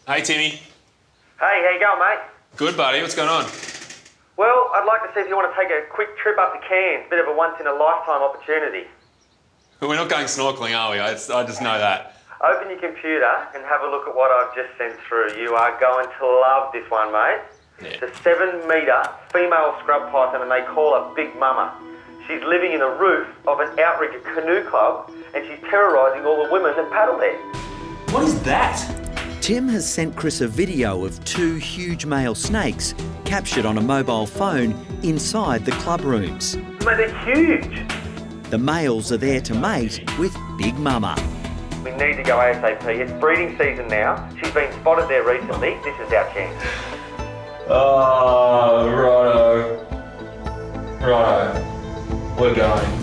Hey, Timmy. Hey, how you going, mate? Good, buddy. What's going on? Well, I'd like to see if you want to take a quick trip up to Cairns. Bit of a once-in-a-lifetime opportunity. We're not going snorkeling, are we? I just know that. Open your computer and have a look at what I've just sent through. You are going to love this one, mate. Yeah. It's a 7-metre female scrub python, and they call her Big Mama. She's living in the roof of an outrigger canoe club, and she's terrorising all the women that paddle there. What is that? Tim has sent Chris a video of 2 huge male snakes captured on a mobile phone inside the club rooms. Mate, they're huge. The males are there to mate with Big Mama. We need to go ASAP. It's breeding season now. She's been spotted there recently. This is our chance. Oh, righto. Righto. We're going.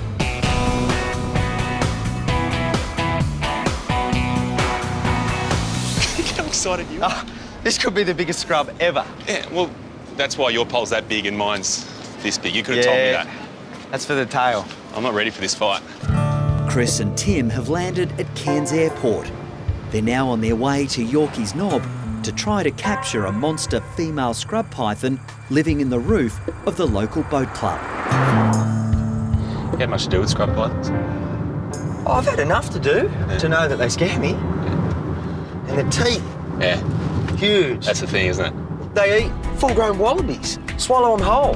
How excited you are. Oh, this could be the biggest scrub ever. Yeah, well, that's why your pole's that big and mine's this big. You could have told me that. That's for the tail. I'm not ready for this fight. Chris and Tim have landed at Cairns Airport. They're now on their way to Yorkeys Knob to try to capture a monster female scrub python living in the roof of the local boat club. You had much to do with scrub pythons? Oh, I've had enough to do to know that they scare me. And the teeth, Yeah, huge. that's the thing, isn't it? They eat full-grown wallabies, swallow them whole.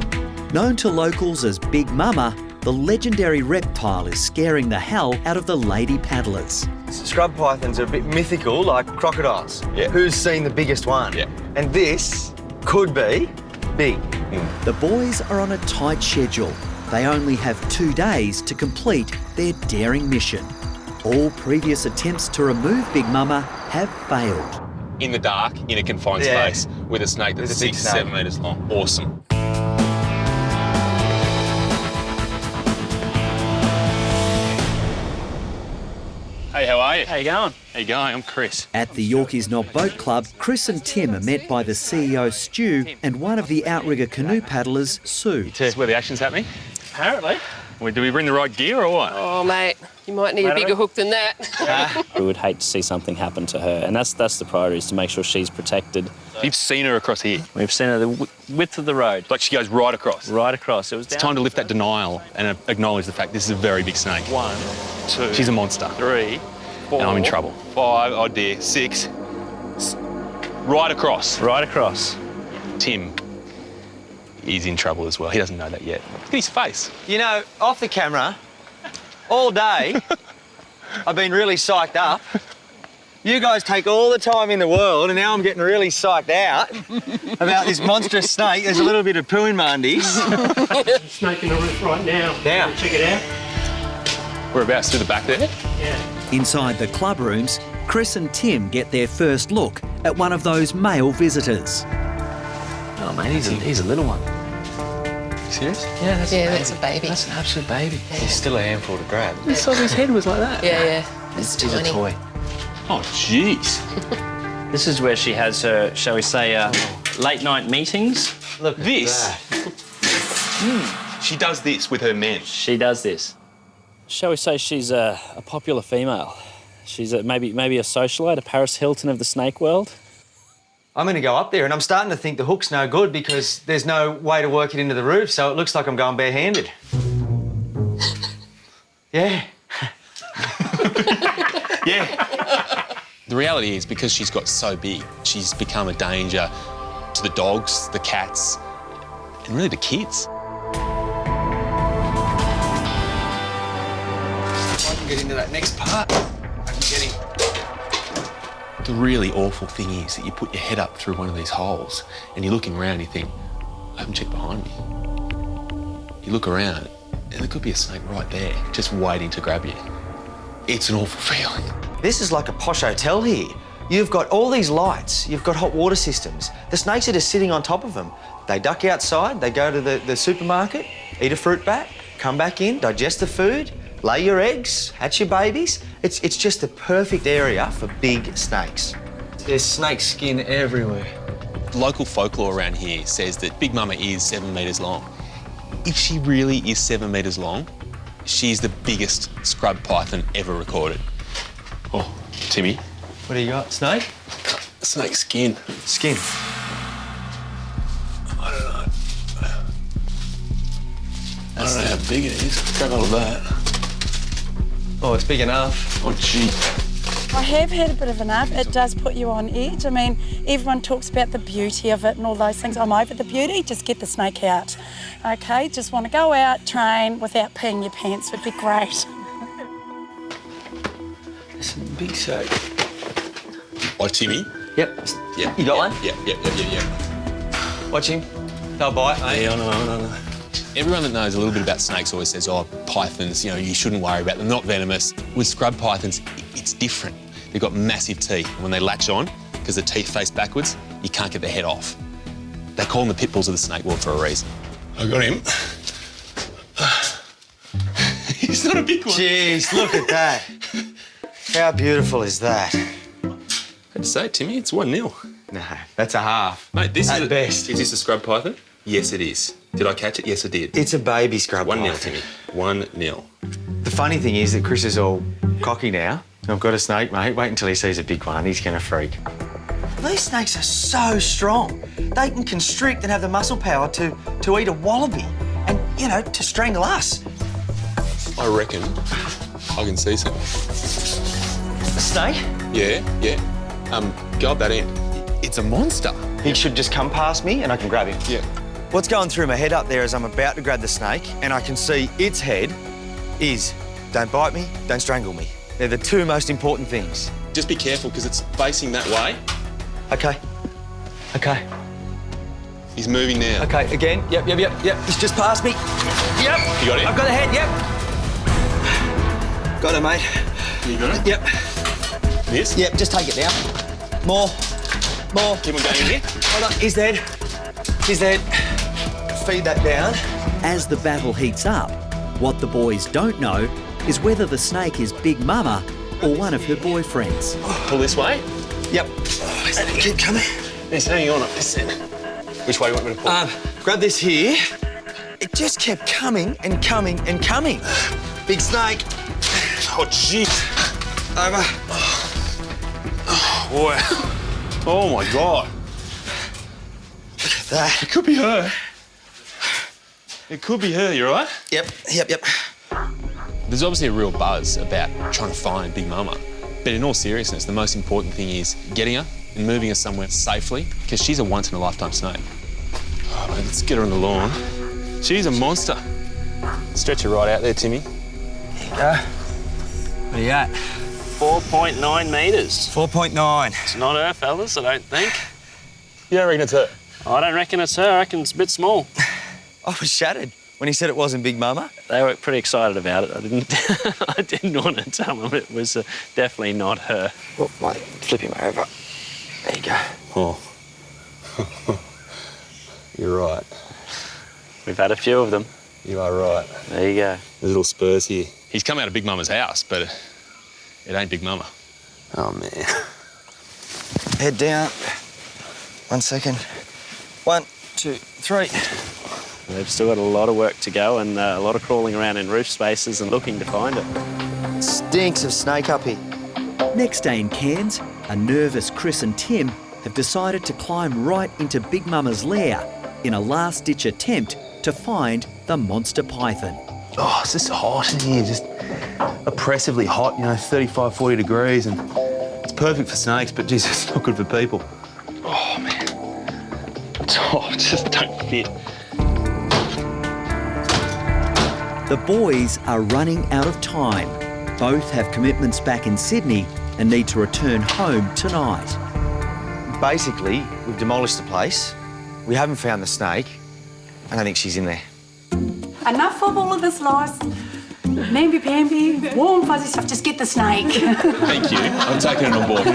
Known to locals as Big Mama, the legendary reptile is scaring the hell out of the lady paddlers. Scrub pythons are a bit mythical, like crocodiles. Yeah. Who's seen the biggest one? Yeah. And this could be big. The boys are on a tight schedule. They only have 2 days to complete their daring mission. All previous attempts to remove Big Mama have failed. In the dark, in a confined Yeah. space, with a snake that's With a big 6, 7 metres long. Awesome. Hey, how are you? How you going? How you going? I'm Chris. At the Yorkeys Knob Boat Club, Chris and Tim are met by the CEO, Stu, and one of the outrigger canoe paddlers, Sue. This is where the action's happening. Apparently. Do we bring the right gear or what? Oh, mate, you might need a bigger hook than that. We would hate to see something happen to her, and that's the priority, is to make sure she's protected. You've seen her across here. We've seen her the width of the road. Like she goes right across. Right across. It was It's time to lift that denial and acknowledge the fact this is a very big snake. 1, 2, She's a monster. 3, 4. And I'm in trouble. 5, oh dear, 6. Right across. Right across. Tim, he's in trouble as well. He doesn't know that yet. Look at his face. You know, off the camera, all day, I've been really psyched up. You guys take all the time in the world, and now I'm getting really psyched out about this monstrous snake. There's a little bit of poo in my undies. Snake in the roof right now. Now. Check it out. Whereabouts? Through the back there? Yeah. Inside the club rooms, Chris and Tim get their first look at one of those male visitors. Oh, man, he's a little one. You serious? Yeah, That's a baby. That's an absolute baby. He's still a handful to grab. The size of his head was like that. Yeah. It's He's tiny. a toy. Oh, jeez. This is where she has her, shall we say, late night meetings. Look at This? that. She does this with her men. She does this. Shall we say she's a popular female? She's maybe a socialite, a Paris Hilton of the snake world. I'm going to go up there, and I'm starting to think the hook's no good because there's no way to work it into the roof, so it looks like I'm going barehanded. Yeah. Yeah. The reality is, because she's got so big, she's become a danger to the dogs, the cats, and really the kids. If I can get into that next part, I can get him. The really awful thing is that you put your head up through one of these holes and you're looking around and you think, I haven't checked behind me. You look around and there could be a snake right there, just waiting to grab you. It's an awful feeling. This is like a posh hotel here. You've got all these lights, you've got hot water systems. The snakes are just sitting on top of them. They duck outside, they go to the supermarket, eat a fruit bat, come back in, digest the food, lay your eggs, hatch your babies. It's just the perfect area for big snakes. There's snake skin everywhere. Local folklore around here says that Big Mama is 7 metres long. If she really is 7 metres long, she's the biggest scrub python ever recorded. Oh, Timmy. What do you got, snake? snake skin. Skin. I don't know. I don't know how big it is. Grab hold of that. Oh, it's big enough. Oh, gee. I have had a bit of enough. It does put you on edge. I mean, everyone talks about the beauty of it and all those things. I'm over the beauty, just get the snake out. Okay, just want to go out, train without peeing your pants would be great. There's some big snake. Oh, Timmy? Yep. Yeah. You got one? Yeah. Watch him. They'll bite, mate. Yeah, I know. Everyone that knows a little bit about snakes always says, oh, pythons, you know, you shouldn't worry about them, they're not venomous. With scrub pythons, it's different. They've got massive teeth. And when they latch on, because the teeth face backwards, you can't get their head off. They call them the pit bulls of the snake world for a reason. I got him. He's not a big one. Jeez, look at that. How beautiful is that? I had to say, Timmy, it's 1-0. No, that's a half. Mate, this At is best. Is this a scrub python? Yes, it is. Did I catch it? Yes, I did. It's a baby scrub 1-0, python. Timmy. 1-0. The funny thing is that Chris is all cocky now. I've got a snake, mate. Wait until he sees a big one. He's going to freak. These snakes are so strong. They can constrict and have the muscle power to eat a wallaby and, you know, to strangle us. I reckon I can see something. A snake? Yeah. Go up that end. It's a monster. He should just come past me and I can grab him. Yeah. What's going through my head up there is I'm about to grab the snake and I can see its head is don't bite me, don't strangle me. They're the two most important things. Just be careful because it's facing that way. Okay. He's moving now. Okay, again. Yep. He's just past me. Yep. You got it? I've got the head, yep. Got it, mate. You got it? Yep. This? Yep, just take it down. More. Keep on going in here. Hold on, he's dead. Feed that down. As the battle heats up, what the boys don't know is whether the snake is Big Mama or one of her boyfriends. Pull this way. Yep. Keep coming. He's hanging on up this end. Which way do you want me to pull? Grab this here. It just kept coming and coming and coming. Big snake. Oh, jeez. Over. Oh, boy. Oh, my God. Look at that. It could be her. You all right? Yep. There's obviously a real buzz about trying to find Big Mama. But in all seriousness, the most important thing is getting her and moving her somewhere safely because she's a once-in-a-lifetime snake. Oh, mate, let's get her on the lawn. She's a monster. Stretch her right out there, Timmy. There you go. What are you at? 4.9 metres. 4.9. It's not her, fellas, I don't think. You don't reckon it's her? I don't reckon it's her. I reckon it's a bit small. I was shattered when he said it wasn't Big Mama. They were pretty excited about it. I didn't want to tell them it was definitely not her. Oh, mate, flip him over. There you go. Oh. You're right. We've had a few of them. You are right. There you go. There's little spurs here. He's come out of Big Mama's house, but it ain't Big Mama. Oh, man. Head down. 1 second. 1, 2, 3. They've still got a lot of work to go and a lot of crawling around in roof spaces and looking to find it. Stinks of snake up here. Next day in Cairns, a nervous Chris and Tim have decided to climb right into Big Mama's lair in a last-ditch attempt to find the monster python. Oh, it's just hot in here, just oppressively hot, 35, 40 degrees, and it's perfect for snakes, but geez, it's not good for people. Oh, man. It just don't fit. The boys are running out of time. Both have commitments back in Sydney and need to return home tonight. Basically, we've demolished the place. We haven't found the snake. I don't think she's in there. Enough of all of this lies. Namby-pamby, warm, fuzzy stuff, just get the snake. Thank you. I'm taking it on board.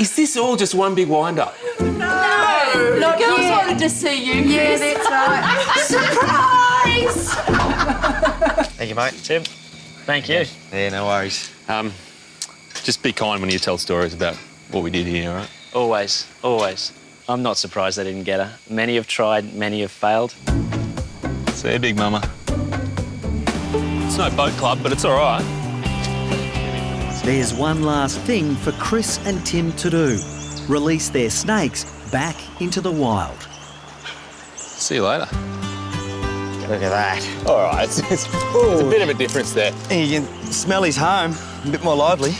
Is this all just one big wind-up? No, The girls wanted to see you, Yeah, Chris. that's right. Surprise! Thank you, mate. Tim, thank you. Yeah, no worries. Just be kind when you tell stories about what we did here, all right? Always. I'm not surprised they didn't get her. Many have tried, many have failed. See you, Big Mama. It's no boat club, but it's all right. There's one last thing for Chris and Tim to do. release their snakes back into the wild. See you later. Look at that. All right, it's a bit of a difference there. You can smell his home, a bit more lively.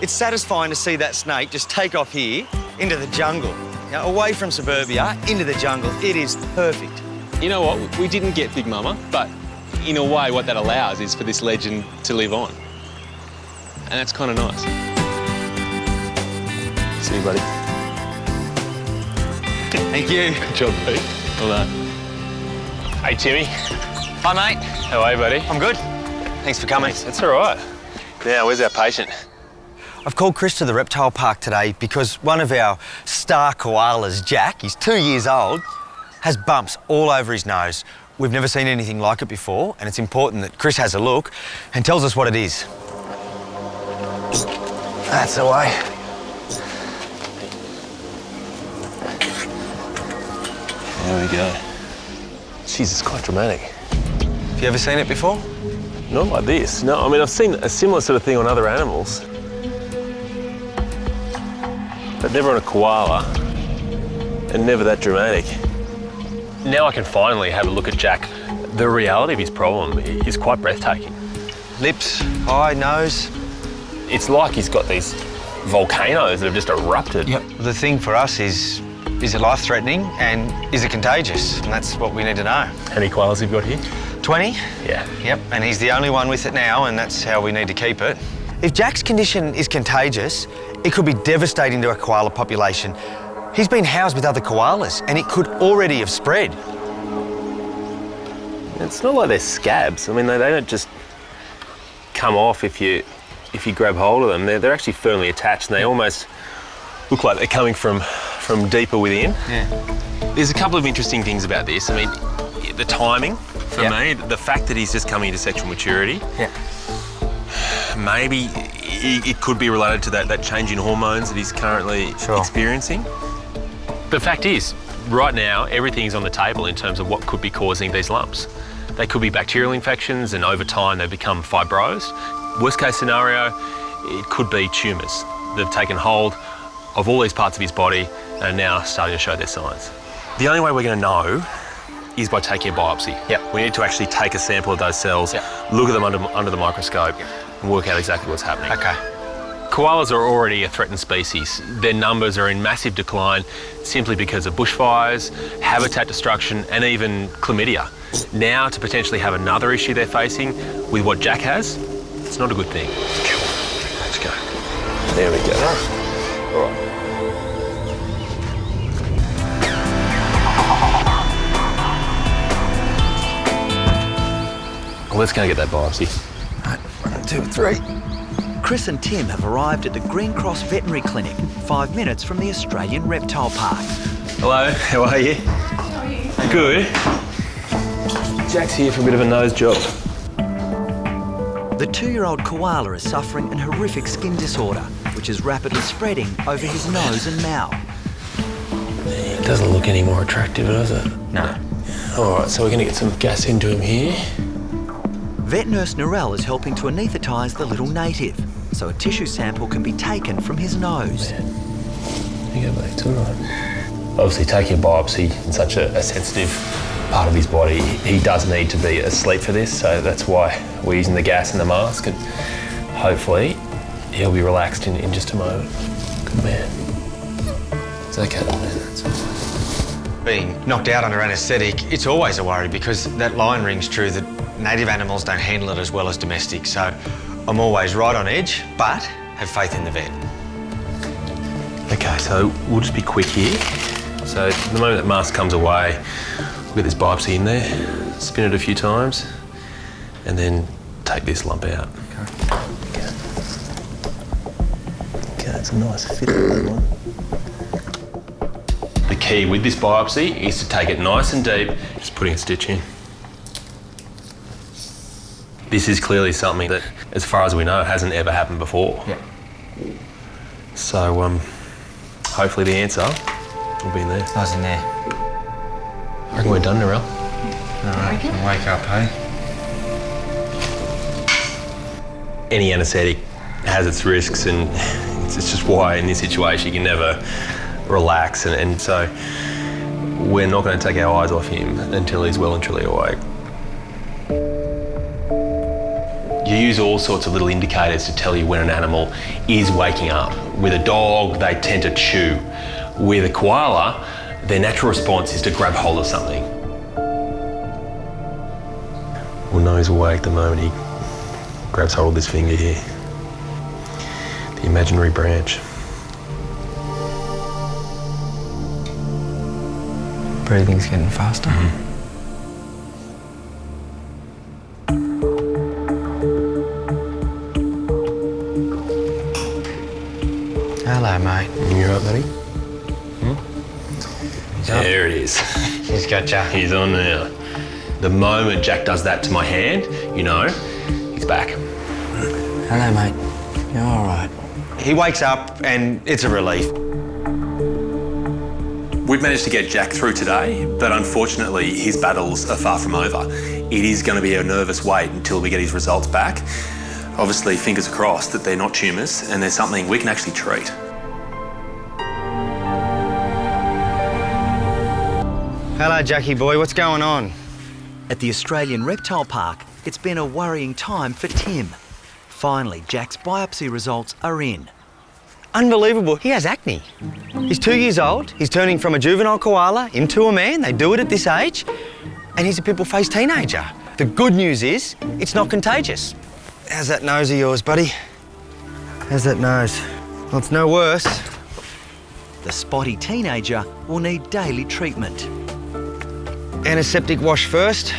It's satisfying to see that snake just take off here into the jungle. Now, away from suburbia, into the jungle. It is perfect. You know what? We didn't get Big Mama, but in a way, what that allows is for this legend to live on. And that's kind of nice. See you, buddy. Thank you. Good job, Pete. Well done. Hey, Timmy. Hi, mate. How are you, buddy? I'm good. Thanks for coming. That's all right. Now, where's our patient? I've called Chris to the reptile park today because one of our star koalas, Jack, he's 2 years old, has bumps all over his nose. We've never seen anything like it before, and it's important that Chris has a look and tells us what it is. That's the way. There we go. Jeez, it's quite dramatic. Have you ever seen it before? Not like this. No, I mean, I've seen a similar sort of thing on other animals. But never on a koala, and never that dramatic. Now I can finally have a look at Jack. The reality of his problem is quite breathtaking. Lips, eye, nose. It's like he's got these volcanoes that have just erupted. Yep. The thing for us is it life-threatening and is it contagious? And that's what we need to know. How many koalas have you got here? 20? Yeah. Yep, and he's the only one with it now, and that's how we need to keep it. If Jack's condition is contagious, it could be devastating to a koala population. He's been housed with other koalas, and it could already have spread. It's not like they're scabs. I mean, they don't just come off if you grab hold of them. They're actually firmly attached, and they almost look like they're coming from deeper within. Yeah. There's a couple of interesting things about this. I mean, the timing, for me, the fact that he's just coming into sexual maturity. Yeah. Maybe it could be related to that change in hormones that he's currently experiencing. The fact is, right now, everything's on the table in terms of what could be causing these lumps. They could be bacterial infections, and over time they become fibrosed. Worst case scenario, it could be tumours. They've taken hold of all these parts of his body and are now starting to show their signs. The only way we're going to know is by taking a biopsy. Yep. We need to actually take a sample of those cells, look at them under the microscope, and work out exactly what's happening. Okay. Koalas are already a threatened species. Their numbers are in massive decline simply because of bushfires, habitat destruction, and even chlamydia. Now, to potentially have another issue they're facing with what Jack has, it's not a good thing. Let's go. There we go. All right. Well, let's go and get that biopsy. 1, 2, 3. Chris and Tim have arrived at the Green Cross Veterinary Clinic, 5 minutes from the Australian Reptile Park. Hello, how are you? How are you? Good. Jack's here for a bit of a nose job. The 2-year-old koala is suffering an horrific skin disorder, which is rapidly spreading over his nose and mouth. It doesn't look any more attractive, does it? No. All right, so we're going to get some gas into him here. Vet nurse Narelle is helping to anaesthetise the little native, so a tissue sample can be taken from his nose. You go back to it. Obviously, taking a biopsy in such a sensitive part of his body, he does need to be asleep for this, so that's why we're using the gas and the mask, and hopefully he'll be relaxed in just a moment. Good man. It's okay, man. It's okay. Being knocked out under anaesthetic, it's always a worry because that line rings true that native animals don't handle it as well as domestic. So I'm always right on edge, but have faith in the vet. Okay, so we'll just be quick here. So the moment that mask comes away, we'll get this biopsy in there, spin it a few times, and then take this lump out. Okay, that's a nice fit on that one. The key with this biopsy is to take it nice and deep, just putting a stitch in. This is clearly something that, as far as we know, hasn't ever happened before. Yeah. So hopefully the answer will be in there. I was in there. I reckon we're done, Narelle. All right, can wake up, hey? Any anaesthetic has its risks, and it's just why in this situation you can never relax, and so we're not going to take our eyes off him until he's well and truly awake. You use all sorts of little indicators to tell you when an animal is waking up. With a dog, they tend to chew. With a koala, their natural response is to grab hold of something. We'll know he's awake the moment he grabs hold of this finger here. The imaginary branch. Breathing's getting faster. Hello, mate. You up, buddy? There it is. He's got ya. He's on now. The moment Jack does that to my hand, you know, he's back. Hello, mate. You're all right. He wakes up and it's a relief. We've managed to get Jack through today, but unfortunately his battles are far from over. It is going to be a nervous wait until we get his results back. Obviously, fingers crossed that they're not tumours and there's something we can actually treat. Hello, Jackie boy. What's going on? At the Australian Reptile Park, it's been a worrying time for Tim. Finally, Jack's biopsy results are in. Unbelievable. He has acne. He's 2 years old. He's turning from a juvenile koala into a man. They do it at this age. And he's a pimple-faced teenager. The good news is it's not contagious. How's that nose of yours, buddy? How's that nose? Well, it's no worse. The spotty teenager will need daily treatment. Antiseptic wash first.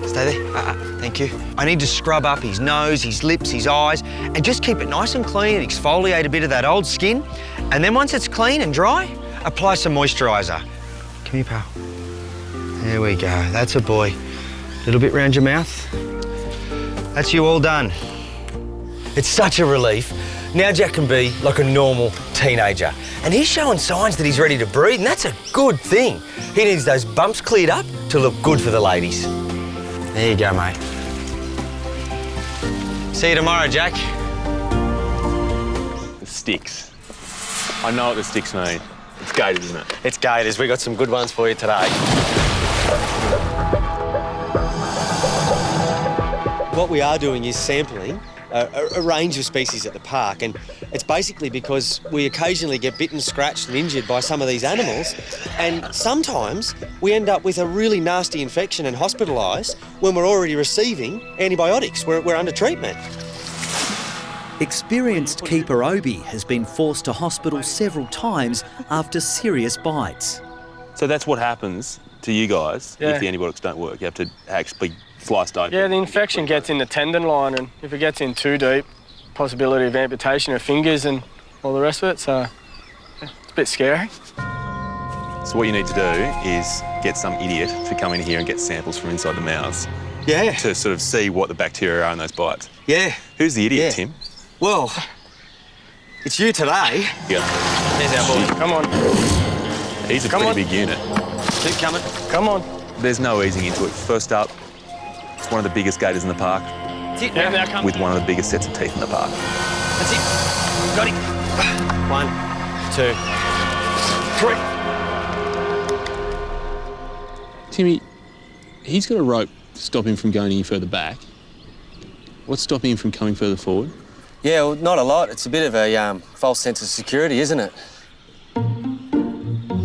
Stay there. Thank you. I need to scrub up his nose, his lips, his eyes, and just keep it nice and clean and exfoliate a bit of that old skin. And then once it's clean and dry, apply some moisturiser. Come here, pal. There we go. That's a boy. A little bit round your mouth. That's you all done. It's such a relief. Now Jack can be like a normal teenager. And he's showing signs that he's ready to breathe, and that's a good thing. He needs those bumps cleared up to look good for the ladies. There you go, mate. See you tomorrow, Jack. The sticks. I know what the sticks mean. It's gators, isn't it? It's gators. We got some good ones for you today. What we are doing is sampling a range of species at the park, and it's basically because we occasionally get bitten, scratched and injured by some of these animals, and sometimes we end up with a really nasty infection and hospitalised when we're already receiving antibiotics. We're under treatment. Experienced keeper Obi has been forced to hospital several times after serious bites. So that's what happens to you guys if the antibiotics don't work. You have to actually sliced open. Yeah, the infection gets in the tendon line, and if it gets in too deep, possibility of amputation of fingers and all the rest of it, so it's a bit scary. So what you need to do is get some idiot to come in here and get samples from inside the mouths. Yeah. To sort of see what the bacteria are in those bites. Yeah. Who's the idiot, Tim? Well, it's you today. Yeah. There's our boy. Come on. He's a pretty big unit. Keep coming. Come on. There's no easing into it. First up, it's one of the biggest gators in the park. That's it. Yeah, now come. With one of the biggest sets of teeth in the park. That's it. Got it. 1, 2, 3. Timmy, he's got a rope to stop him from going any further back. What's stopping him from coming further forward? Yeah, well, not a lot. It's a bit of a false sense of security, isn't it?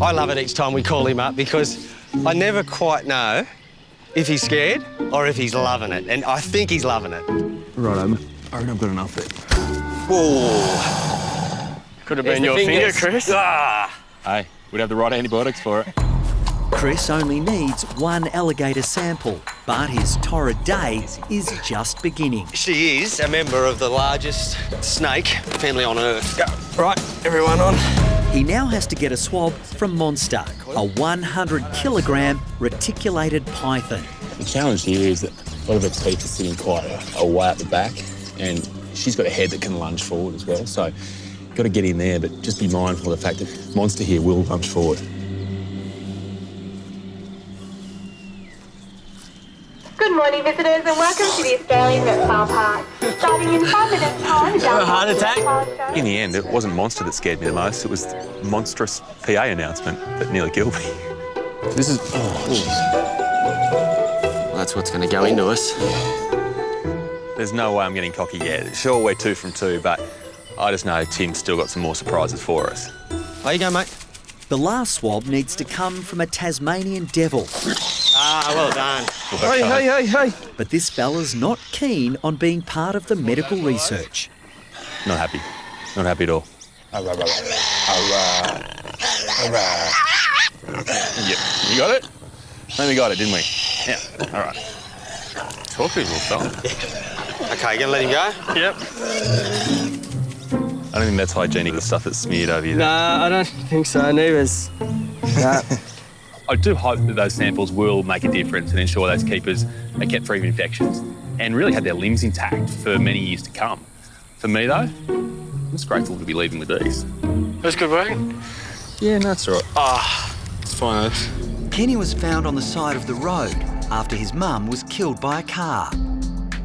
I love it each time we call him up because I never quite know if he's scared or if he's loving it, and I think he's loving it. Right, I reckon I've got enough there. Whoa. Could have been your finger, Chris. Hey, we'd have the right antibiotics for it. Chris only needs one alligator sample, but his torrid day is just beginning. She is a member of the largest snake family on Earth. Go. Right, everyone on. He now has to get a swab from Monster, a 100-kilogram reticulated python. The challenge here is that a lot of her teeth are sitting quite a way at the back, and she's got a head that can lunge forward as well. So you've got to get in there, but just be mindful of the fact that Monster here will lunge forward. Good morning, visitors, and welcome to the Australian Reptile Park. Starting in 5 minutes' time, A heart attack? In the end, it wasn't Monster that scared me the most. It was the monstrous PA announcement that nearly killed me. This is... Oh, jeez. Well, that's what's going to go into us. There's no way I'm getting cocky yet. Sure, we're 2 from 2, but I just know Tim's still got some more surprises for us. There you go, mate. The last swab needs to come from a Tasmanian devil. Ah, well done. Hey. But this fella's not keen on being part of the medical research. Not happy. Not happy at all. Yep, you got it? I think we got it, didn't we? Yeah, all right. Talk to his little fella. Okay, you gonna let him go? Yep. I don't think that's hygienic, the stuff that's smeared over you. Nah, I don't think so, neither's. Nah. I do hope that those samples will make a difference and ensure those keepers are kept free of infections and really have their limbs intact for many years to come. For me, though, I'm just grateful to be leaving with these. That's good work. Yeah, no, that's all right. It's fine. Kenny was found on the side of the road after his mum was killed by a car.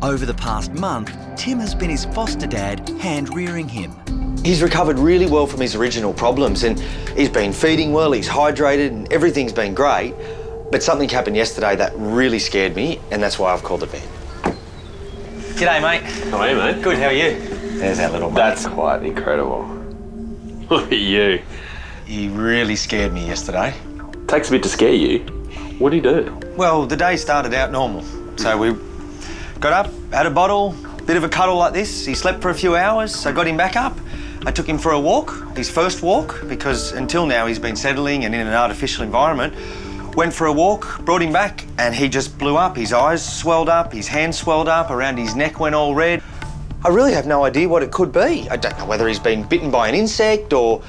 Over the past month, Tim has been his foster dad, hand-rearing him. He's recovered really well from his original problems and he's been feeding well, he's hydrated and everything's been great. But something happened yesterday that really scared me and that's why I've called the vet. G'day, mate. How are you, mate? Good, how are you? There's our little mate. That's quite incredible. Look at you. He really scared me yesterday. Takes a bit to scare you. What did he do? Well, the day started out normal. So we got up, had a bottle, bit of a cuddle like this. He slept for a few hours, so got him back up. I took him for a walk, his first walk, because until now he's been settling and in an artificial environment. Went for a walk, brought him back, and he just blew up. His eyes swelled up, his hands swelled up, around his neck went all red. I really have no idea what it could be. I don't know whether he's been bitten by an insect or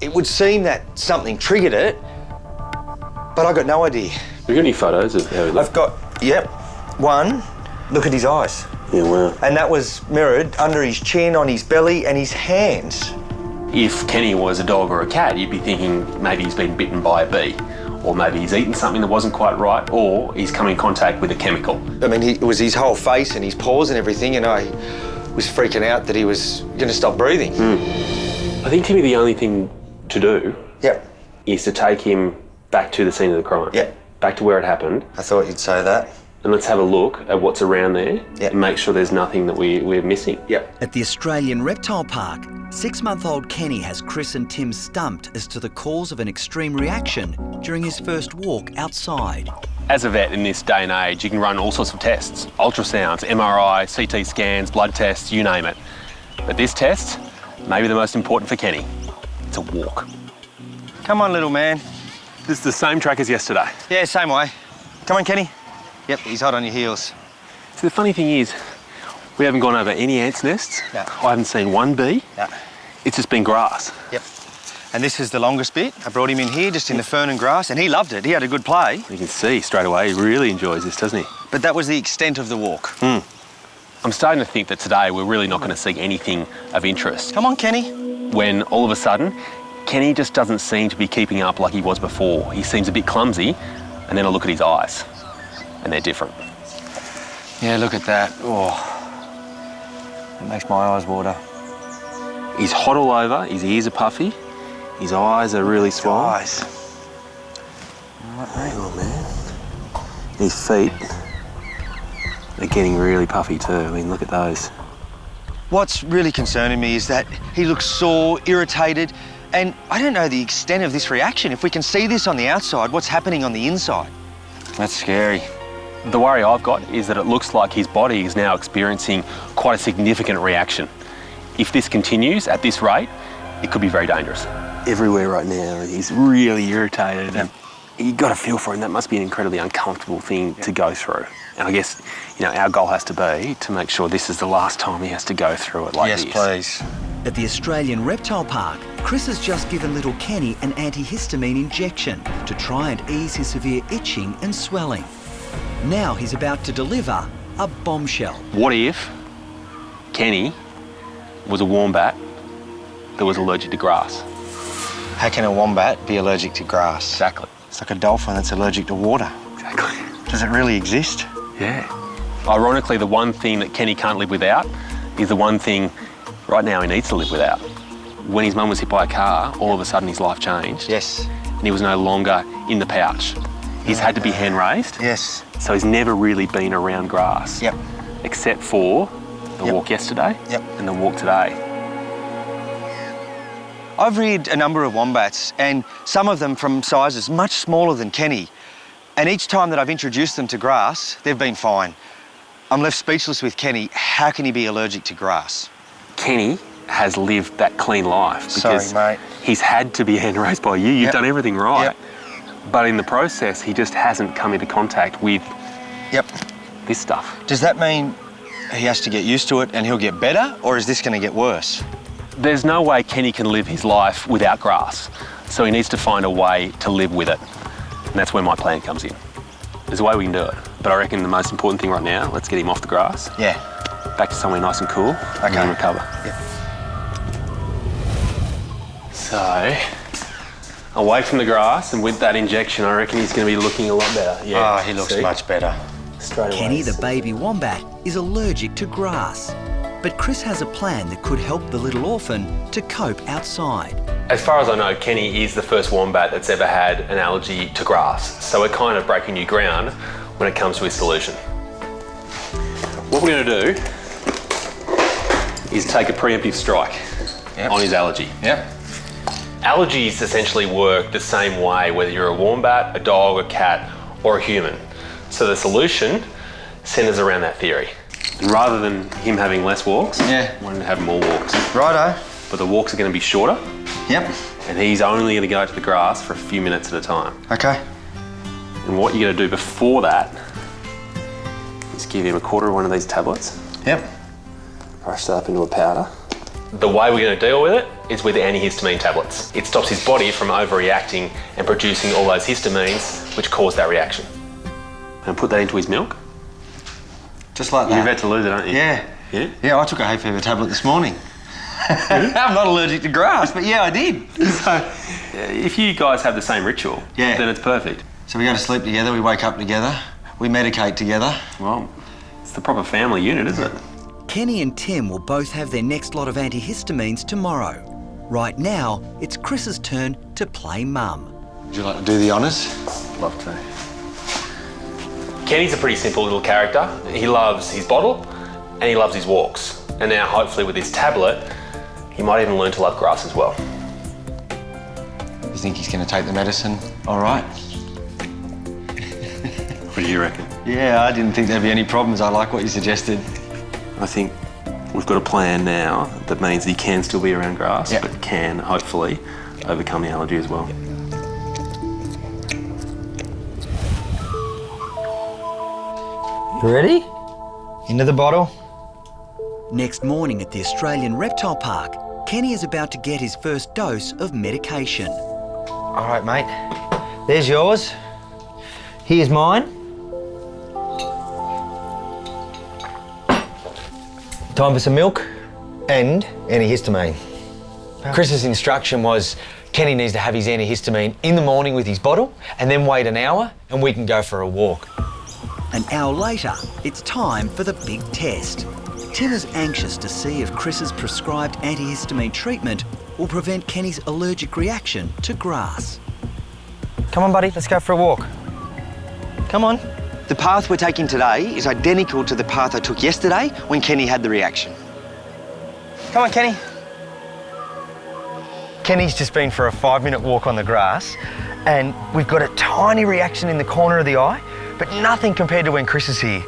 it would seem that something triggered it, but I got no idea. Have you got any photos of how he looked? I've got, yep, one. Look at his eyes. Yeah, wow. And that was mirrored under his chin, on his belly and his hands. If Kenny was a dog or a cat, you'd be thinking maybe he's been bitten by a bee, or maybe he's eaten something that wasn't quite right, or he's come in contact with a chemical. I mean, it was his whole face and his paws and everything, and I was freaking out that he was going to stop breathing. I think, Timmy, the only thing to do is to take him back to the scene of the crime. Back to where it happened. I thought you'd say that. And let's have a look at what's around there and make sure there's nothing that we're missing. At the Australian Reptile Park, 6-month-old Kenny has Chris and Tim stumped as to the cause of an extreme reaction during his first walk outside. As a vet in this day and age, you can run all sorts of tests. Ultrasounds, MRI, CT scans, blood tests, you name it. But this test may be the most important for Kenny. It's a walk. Come on, little man. This is the same track as yesterday. Yeah, same way. Come on, Kenny. Yep, he's hot on your heels. So the funny thing is, we haven't gone over any ants' nests. No. I haven't seen one bee. No. It's just been grass. Yep. And this is the longest bit. I brought him in here just in the fern and grass and he loved it. He had a good play. You can see straight away he really enjoys this, doesn't he? But that was the extent of the walk. I'm starting to think that today we're really not going to see anything of interest. Come on, Kenny. When all of a sudden, Kenny just doesn't seem to be keeping up like he was before. He seems a bit clumsy, and then I look at his eyes, and they're different. Yeah, look at that. Oh, it makes my eyes water. He's hot all over, his ears are puffy, his eyes are really swollen. Eyes. Hang on, man. His feet, they're getting really puffy too. I mean, look at those. What's really concerning me is that he looks sore, irritated, and I don't know the extent of this reaction. If we can see this on the outside, what's happening on the inside? That's scary. The worry I've got is that it looks like his body is now experiencing quite a significant reaction. If this continues at this rate, it could be very dangerous. Everywhere right now, he's really irritated, and you've got to feel for him. That must be an incredibly uncomfortable thing to go through. And I guess, you know, our goal has to be to make sure this is the last time he has to go through it like this. Yes, please. At the Australian Reptile Park, Chris has just given little Kenny an antihistamine injection to try and ease his severe itching and swelling. Now he's about to deliver a bombshell. What if Kenny was a wombat that was allergic to grass? How can a wombat be allergic to grass? Exactly. It's like a dolphin that's allergic to water. Exactly. Does it really exist? Yeah. Ironically, the one thing that Kenny can't live without is the one thing right now he needs to live without. When his mum was hit by a car, all of a sudden his life changed. Yes. And he was no longer in the pouch. He's had to be hand raised. Yes. So he's never really been around grass. Yep. Except for the walk yesterday and the walk today. I've reared a number of wombats, and some of them from sizes much smaller than Kenny. And each time that I've introduced them to grass, they've been fine. I'm left speechless with Kenny. How can he be allergic to grass? Kenny has lived that clean life because Sorry, mate. he's had to be hand raised by you. You've done everything right. But in the process, he just hasn't come into contact with this stuff. Does that mean he has to get used to it and he'll get better, or is this going to get worse? There's no way Kenny can live his life without grass. So he needs to find a way to live with it. And that's where my plan comes in. There's a way we can do it. But I reckon the most important thing right now, let's get him off the grass. Yeah. Back to somewhere nice and cool. And then recover. So, away from the grass, and with that injection, I reckon he's going to be looking a lot better. Yeah. Oh, he looks much better. Straight away. Kenny, the baby wombat, is allergic to grass. But Chris has a plan that could help the little orphan to cope outside. As far as I know, Kenny is the first wombat that's ever had an allergy to grass. So we're kind of breaking new ground when it comes to his solution. What we're going to do is take a preemptive strike on his allergy. Allergies essentially work the same way whether you're a wombat, a dog, a cat, or a human. So the solution centres around that theory. And rather than him having less walks, I want him to have more walks. Righto. But the walks are going to be shorter. Yep. And he's only going to go to the grass for a few minutes at a time. Okay. And what you're going to do before that is give him a quarter of one of these tablets. Yep. Crush that up into a powder. The way we're going to deal with it is with antihistamine tablets. It stops his body from overreacting and producing all those histamines which cause that reaction. And put that into his milk. Just like that. You're about to lose it, aren't you? Yeah. Yeah? Yeah, I took a hay fever tablet this morning. I'm not allergic to grass, but yeah, I did. So, if you guys have the same ritual, then it's perfect. So we go to sleep together, we wake up together, we medicate together. Well, it's the proper family unit, isn't it? Kenny and Tim will both have their next lot of antihistamines tomorrow. Right now, it's Chris's turn to play mum. Would you like to do the honours? Love to. Kenny's a pretty simple little character. He loves his bottle and he loves his walks. And now, hopefully, with his tablet, he might even learn to love grass as well. You think he's going to take the medicine all right? What do you reckon? Yeah, I didn't think there'd be any problems. I like what you suggested. I think we've got a plan now that means he can still be around grass, but can, hopefully, overcome the allergy as well. You ready? Into the bottle. Next morning at the Australian Reptile Park, Kenny is about to get his first dose of medication. All right, mate. There's yours. Here's mine. Time for some milk and antihistamine. Chris's instruction was Kenny needs to have his antihistamine in the morning with his bottle and then wait an hour and we can go for a walk. An hour later, it's time for the big test. Tim is anxious to see if Chris's prescribed antihistamine treatment will prevent Kenny's allergic reaction to grass. Come on, buddy, let's go for a walk. Come on. The path we're taking today is identical to the path I took yesterday when Kenny had the reaction. Come on, Kenny. Kenny's just been for a 5-minute walk on the grass and we've got a tiny reaction in the corner of the eye, but nothing compared to when Chris is here.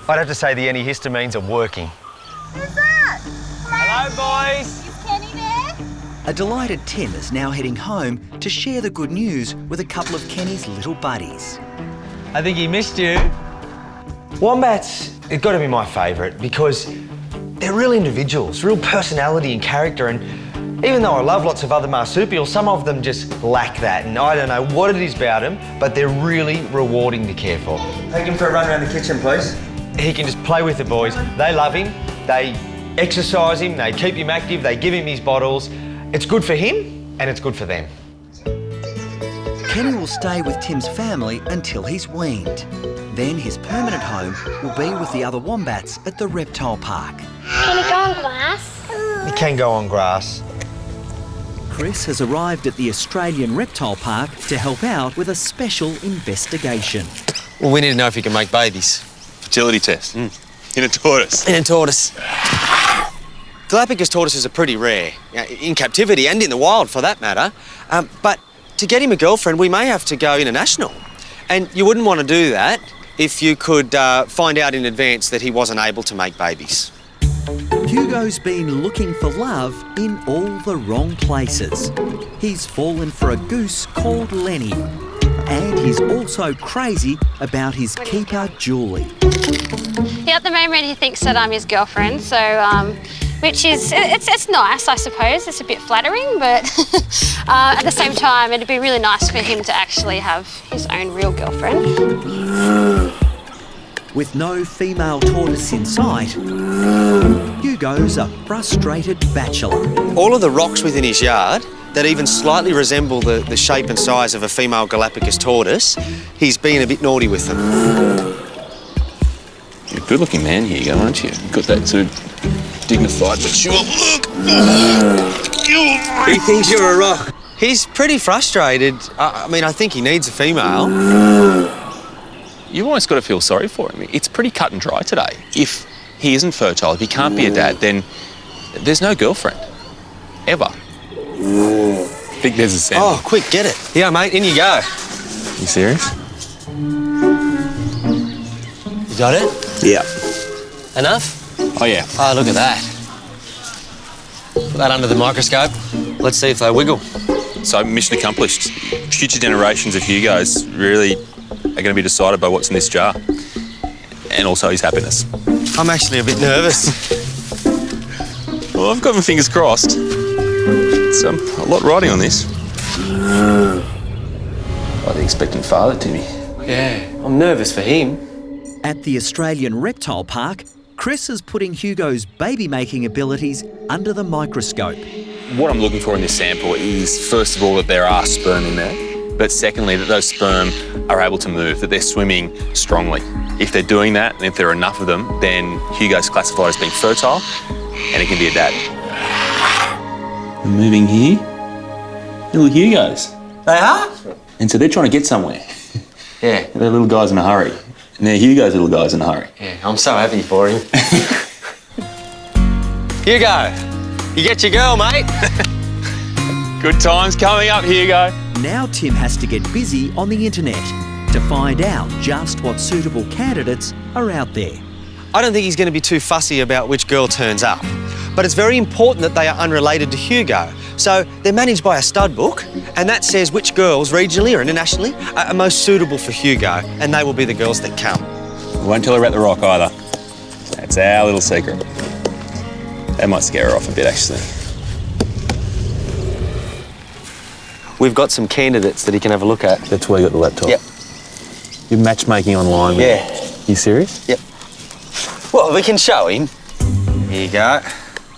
I'd have to say the antihistamines are working. Who's that? Hello, boys. Is Kenny there? A delighted Tim is now heading home to share the good news with a couple of Kenny's little buddies. I think he missed you. Wombats have got to be my favourite because they're real individuals, real personality and character, and even though I love lots of other marsupials, some of them just lack that, and I don't know what it is about them, but they're really rewarding to care for. Take him for a run around the kitchen, please. He can just play with the boys. They love him, they exercise him, they keep him active, they give him his bottles. It's good for him and it's good for them. Kenny will stay with Tim's family until he's weaned. Then his permanent home will be with the other wombats at the reptile park. Can he go on glass? He can go on grass. Chris has arrived at the Australian Reptile Park to help out with a special investigation. Well, we need to know if he can make babies. Fertility test. In a tortoise. In a tortoise. Galapagos tortoises are pretty rare, in captivity and in the wild for that matter. But to get him a girlfriend, we may have to go international. And you wouldn't want to do that if you could find out in advance that he wasn't able to make babies. Hugo's been looking for love in all the wrong places. He's fallen for a goose called Lenny. And he's also crazy about his keeper, Julie. Yeah, at the moment he thinks that I'm his girlfriend, so, which is, it's nice, I suppose. It's a bit flattering, but at the same time, it'd be really nice for him to actually have his own real girlfriend. With no female tortoise in sight, Hugo's a frustrated bachelor. All of the rocks within his yard that even slightly resemble the shape and size of a female Galapagos tortoise, he's been a bit naughty with them. You're a good-looking man, Hugo, aren't you? You've got that sort of dignified, mature look. He thinks you're a rock. He's pretty frustrated. I mean, I think he needs a female. You've almost got to feel sorry for him. It's pretty cut and dry today. If he isn't fertile, if he can't be a dad, then there's no girlfriend. Ever. I think there's a sample. Oh, quick, get it. Yeah, mate, in you go. You serious? You got it? Yeah. Enough? Oh, yeah. Oh, look at that. Put that under the microscope. Let's see if they wiggle. So, mission accomplished. Future generations of Hugos really are going to be decided by what's in this jar. And also his happiness. I'm actually a bit nervous. Well, I've got my fingers crossed. It's a lot riding on this. Like the expectant father, Timmy. Yeah, I'm nervous for him. At the Australian Reptile Park, Chris is putting Hugo's baby-making abilities under the microscope. What I'm looking for in this sample is, first of all, that there are sperm in there, but secondly, that those sperm are able to move, that they're swimming strongly. If they're doing that, and if there are enough of them, then Hugo's classified as being fertile, and he can be a dad. They're moving here. Little Hugos. They are? And so they're trying to get somewhere. Yeah. They're little guys in a hurry. And they're Hugo's little guys in a hurry. Yeah, I'm so happy for him. Hugo, you get your girl, mate. Good times coming up, Hugo. Now Tim has to get busy on the internet to find out just what suitable candidates are out there. I don't think he's going to be too fussy about which girl turns up. But it's very important that they are unrelated to Hugo. So they're managed by a stud book, and that says which girls, regionally or internationally, are most suitable for Hugo, and they will be the girls that come. We won't tell her about the rock either. That's our little secret. That might scare her off a bit, actually. We've got some candidates that he can have a look at. That's why you got the laptop? Yep. You're matchmaking online with Yeah. You serious? Yep. Well, we can show him. Here you go.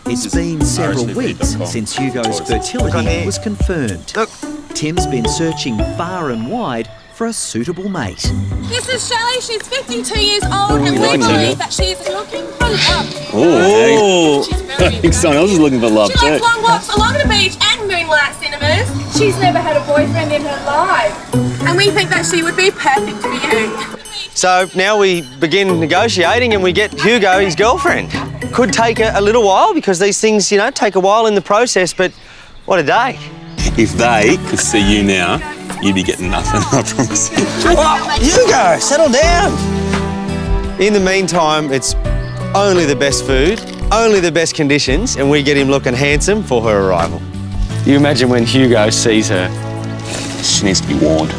It's been several weeks since Hugo's fertility was confirmed. Look. Tim's been searching far and wide for a suitable mate. This is Shelley. She's 52 years old, and we believe that she is looking for love. Oh, She's very I think someone else is looking for love She likes long walks along the beach and moonlight cinemas. She's never had a boyfriend in her life, and we think that she would be perfect for you. So now we begin negotiating and we get Hugo his girlfriend. Could take a little while because these things, you know, take a while in the process, but what a day. If they could see you now, you'd be getting nothing, I promise you. Oh, Hugo, settle down. In the meantime, it's only the best food, only the best conditions, and we get him looking handsome for her arrival. You imagine when Hugo sees her. She needs to be warned.